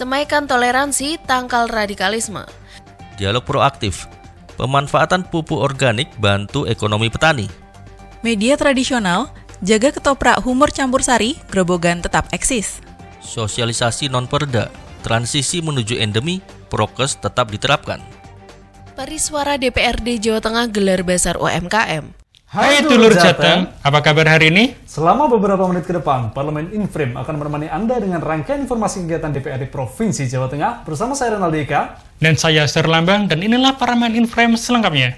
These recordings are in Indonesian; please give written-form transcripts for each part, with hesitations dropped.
Semaikan toleransi, tangkal radikalisme. Dialog proaktif, pemanfaatan pupuk organik bantu ekonomi petani. Media tradisional, jaga ketoprak humor campur sari, Grobogan tetap eksis. Sosialisasi non-perda, transisi menuju endemi, prokes tetap diterapkan. Pariswara DPRD Jawa Tengah gelar besar UMKM. Hai Dulur Jateng, apa kabar hari ini? Selama beberapa menit ke depan, Parlemen Inframe akan menemani Anda dengan rangkaian informasi kegiatan DPRD Provinsi Jawa Tengah bersama saya Renaldi Eka. Dan saya Serlambang, dan inilah Parlemen Inframe selengkapnya.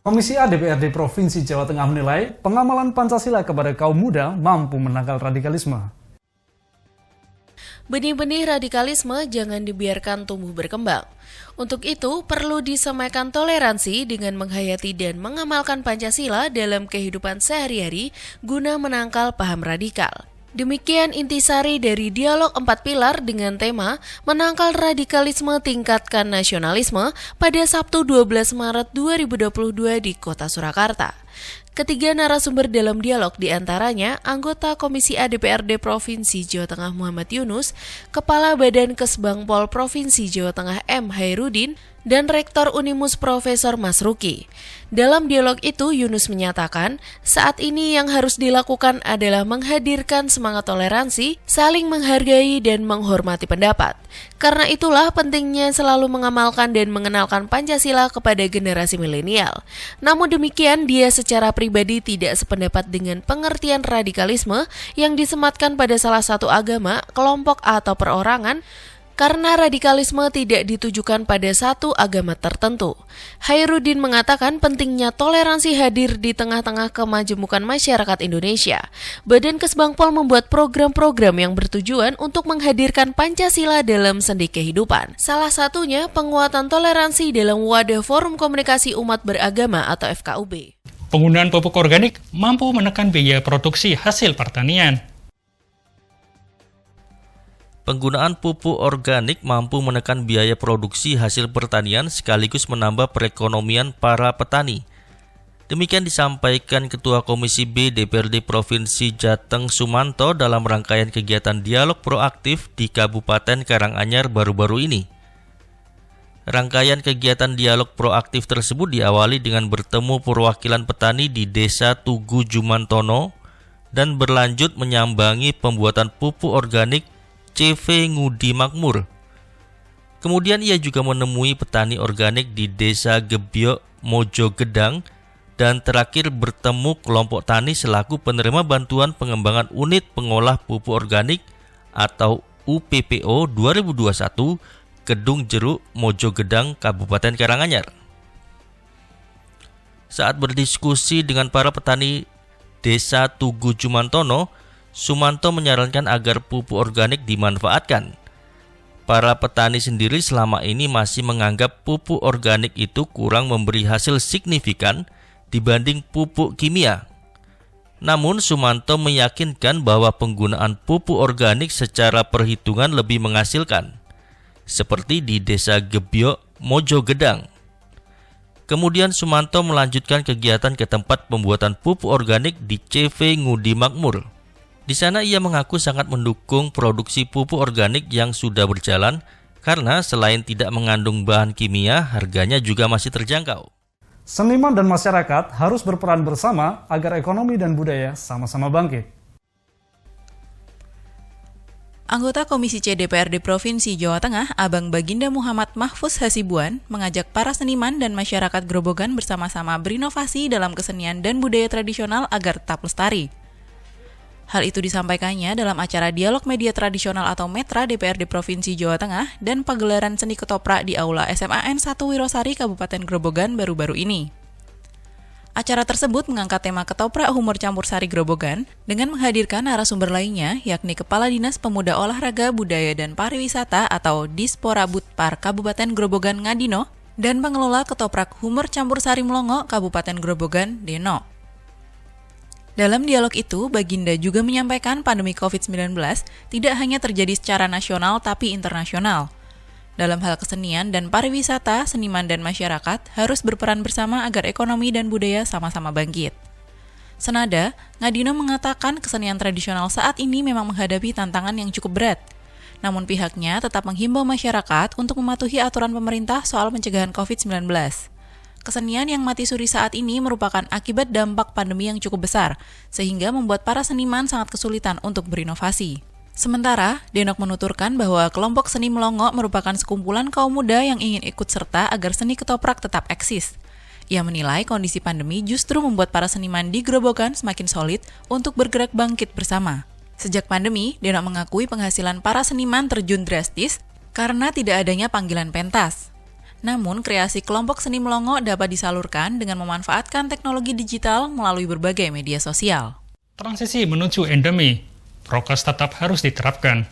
Komisi A DPRD Provinsi Jawa Tengah menilai pengamalan Pancasila kepada kaum muda mampu menangkal radikalisme. Benih-benih radikalisme jangan dibiarkan tumbuh berkembang. Untuk itu, perlu disemaikan toleransi dengan menghayati dan mengamalkan Pancasila dalam kehidupan sehari-hari guna menangkal paham radikal. Demikian intisari dari dialog 4 pilar dengan tema Menangkal Radikalisme Tingkatkan Nasionalisme pada Sabtu 12 Maret 2022 di Kota Surakarta. Ketiga narasumber dalam dialog diantaranya anggota Komisi A DPRD Provinsi Jawa Tengah Muhammad Yunus, Kepala Badan Kesbangpol Provinsi Jawa Tengah M. Hairudin, dan Rektor Unimus Profesor Masruki. Dalam dialog itu, Yunus menyatakan, saat ini yang harus dilakukan adalah menghadirkan semangat toleransi, saling menghargai dan menghormati pendapat. Karena itulah pentingnya selalu mengamalkan dan mengenalkan Pancasila kepada generasi milenial. Namun demikian, dia secara pribadi tidak sependapat dengan pengertian radikalisme yang disematkan pada salah satu agama, kelompok atau perorangan, karena radikalisme tidak ditujukan pada satu agama tertentu. Hairudin mengatakan pentingnya toleransi hadir di tengah-tengah kemajemukan masyarakat Indonesia. Badan Kesbangpol membuat program-program yang bertujuan untuk menghadirkan Pancasila dalam sendi kehidupan. Salah satunya penguatan toleransi dalam wadah Forum Komunikasi Umat Beragama atau FKUB. Penggunaan pupuk organik mampu menekan biaya produksi hasil pertanian. Penggunaan pupuk organik mampu menekan biaya produksi hasil pertanian sekaligus menambah perekonomian para petani. Demikian disampaikan Ketua Komisi B DPRD Provinsi Jateng Sumanto dalam rangkaian kegiatan dialog proaktif di Kabupaten Karanganyar baru-baru ini. Rangkaian kegiatan dialog proaktif tersebut diawali dengan bertemu perwakilan petani di Desa Tugu Jumantono dan berlanjut menyambangi pembuatan pupuk organik CV Ngudi Makmur. Kemudian ia juga menemui petani organik di Desa Gebyok, Mojogedang, dan terakhir bertemu kelompok tani selaku penerima bantuan pengembangan unit pengolah pupuk organik atau UPPO 2021 Kedung Jeruk, Mojogedang, Kabupaten Karanganyar. Saat berdiskusi dengan para petani Desa Tugu Jumantono, Sumanto menyarankan agar pupuk organik dimanfaatkan. Para petani sendiri selama ini masih menganggap pupuk organik itu kurang memberi hasil signifikan dibanding pupuk kimia. Namun Sumanto meyakinkan bahwa penggunaan pupuk organik secara perhitungan lebih menghasilkan, seperti di Desa Gebyok, Mojogedang. Kemudian Sumanto melanjutkan kegiatan ke tempat pembuatan pupuk organik di CV Ngudi Makmur. Di sana ia mengaku sangat mendukung produksi pupuk organik yang sudah berjalan karena selain tidak mengandung bahan kimia, harganya juga masih terjangkau. Seniman dan masyarakat harus berperan bersama agar ekonomi dan budaya sama-sama bangkit. Anggota Komisi C DPRD Provinsi Jawa Tengah, Abang Baginda Muhammad Mahfuz Hasibuan, mengajak para seniman dan masyarakat Grobogan bersama-sama berinovasi dalam kesenian dan budaya tradisional agar tetap lestari. Hal itu disampaikannya dalam acara Dialog Media Tradisional atau METRA DPRD Provinsi Jawa Tengah dan pagelaran seni ketoprak di Aula SMAN 1 Wirosari, Kabupaten Grobogan baru-baru ini. Acara tersebut mengangkat tema ketoprak humor campur sari Grobogan dengan menghadirkan narasumber lainnya yakni Kepala Dinas Pemuda Olahraga Budaya dan Pariwisata atau Dispora Budpar Kabupaten Grobogan Ngadino dan pengelola ketoprak humor campur sari Melongo Kabupaten Grobogan Deno. Dalam dialog itu, Baginda juga menyampaikan pandemi COVID-19 tidak hanya terjadi secara nasional tapi internasional. Dalam hal kesenian dan pariwisata, seniman dan masyarakat harus berperan bersama agar ekonomi dan budaya sama-sama bangkit. Senada, Ngadino mengatakan kesenian tradisional saat ini memang menghadapi tantangan yang cukup berat. Namun pihaknya tetap menghimbau masyarakat untuk mematuhi aturan pemerintah soal pencegahan COVID-19. Kesenian yang mati suri saat ini merupakan akibat dampak pandemi yang cukup besar, sehingga membuat para seniman sangat kesulitan untuk berinovasi. Sementara, Denok menuturkan bahwa kelompok seni Melongo merupakan sekumpulan kaum muda yang ingin ikut serta agar seni ketoprak tetap eksis. Ia menilai kondisi pandemi justru membuat para seniman di Grobogan semakin solid untuk bergerak bangkit bersama. Sejak pandemi, Denok mengakui penghasilan para seniman terjun drastis karena tidak adanya panggilan pentas. Namun, kreasi kelompok seni Melongo dapat disalurkan dengan memanfaatkan teknologi digital melalui berbagai media sosial. Transisi menuju endemi, prokes tetap harus diterapkan.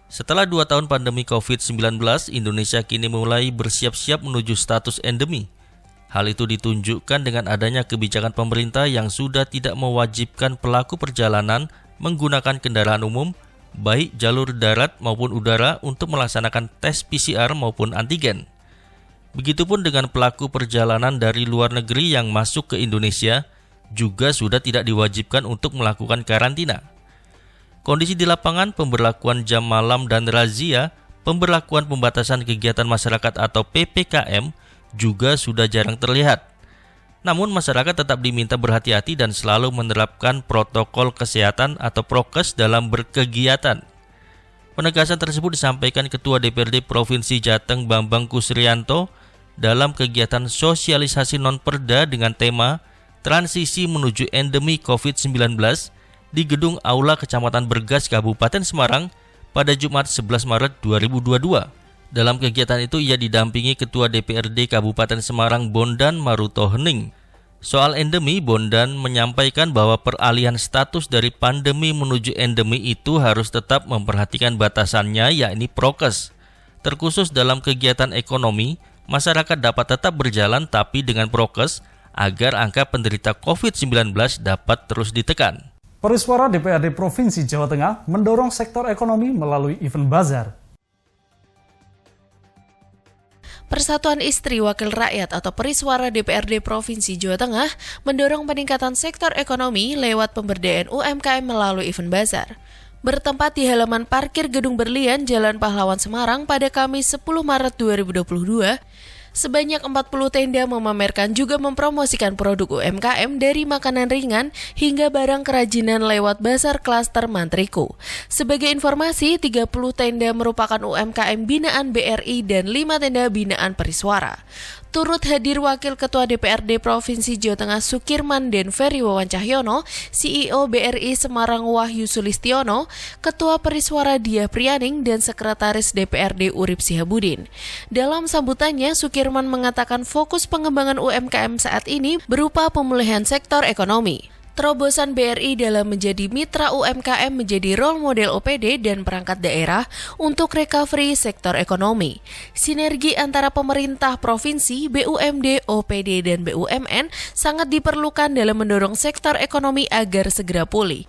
Setelah 2 tahun pandemi COVID-19, Indonesia kini mulai bersiap-siap menuju status endemi. Hal itu ditunjukkan dengan adanya kebijakan pemerintah yang sudah tidak mewajibkan pelaku perjalanan menggunakan kendaraan umum, baik jalur darat maupun udara untuk melaksanakan tes PCR maupun antigen. Begitupun dengan pelaku perjalanan dari luar negeri yang masuk ke Indonesia, juga sudah tidak diwajibkan untuk melakukan karantina. Kondisi di lapangan, pemberlakuan jam malam dan razia, pemberlakuan pembatasan kegiatan masyarakat atau PPKM juga sudah jarang terlihat. Namun masyarakat tetap diminta berhati-hati dan selalu menerapkan protokol kesehatan atau prokes dalam berkegiatan. Penegasan tersebut disampaikan Ketua DPRD Provinsi Jateng Bambang Kusrianto dalam kegiatan sosialisasi non-perda dengan tema Transisi Menuju Endemi COVID-19 di Gedung Aula Kecamatan Bergas, Kabupaten Semarang pada Jumat 11 Maret 2022. Dalam kegiatan itu ia didampingi Ketua DPRD Kabupaten Semarang Bondan Maruto Hening. Soal endemi, Bondan menyampaikan bahwa peralihan status dari pandemi menuju endemi itu harus tetap memperhatikan batasannya, yakni prokes. Terkhusus dalam kegiatan ekonomi, masyarakat dapat tetap berjalan tapi dengan prokes agar angka penderita COVID-19 dapat terus ditekan. Perisuara DPRD Provinsi Jawa Tengah mendorong sektor ekonomi melalui event bazar. Persatuan Istri Wakil Rakyat atau Perisuara DPRD Provinsi Jawa Tengah mendorong peningkatan sektor ekonomi lewat pemberdayaan UMKM melalui event bazar. Bertempat di halaman parkir Gedung Berlian, Jalan Pahlawan Semarang pada Kamis 10 Maret 2022, sebanyak 40 tenda memamerkan juga mempromosikan produk UMKM dari makanan ringan hingga barang kerajinan lewat bazar klaster Mantriku. Sebagai informasi, 30 tenda merupakan UMKM binaan BRI dan 5 tenda binaan Perisuara. Turut hadir Wakil Ketua DPRD Provinsi Jawa Tengah Sukirman dan Ferry Wawan Cahyono, CEO BRI Semarang Wahyu Sulistiono, Ketua Perisuara Diah Prianing, dan Sekretaris DPRD Urip Sihabudin. Dalam sambutannya, Sukirman mengatakan fokus pengembangan UMKM saat ini berupa pemulihan sektor ekonomi. Terobosan BRI dalam menjadi mitra UMKM menjadi role model OPD dan perangkat daerah untuk recovery sektor ekonomi. Sinergi antara pemerintah provinsi, BUMD, OPD, dan BUMN sangat diperlukan dalam mendorong sektor ekonomi agar segera pulih.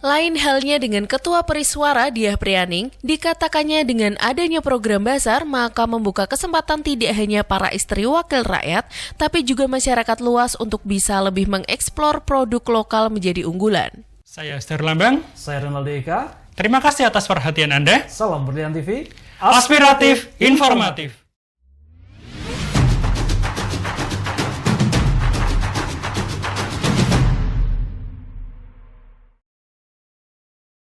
Lain halnya dengan Ketua Perisuara Diah Prianing, dikatakannya dengan adanya program bazar maka membuka kesempatan tidak hanya para istri wakil rakyat, tapi juga masyarakat luas untuk bisa lebih mengeksplor produk lokal menjadi unggulan. Saya Esther Lambang. Saya Renaldi Eka. Terima kasih atas perhatian Anda. Salam Berlian TV. Aspiratif, informatif.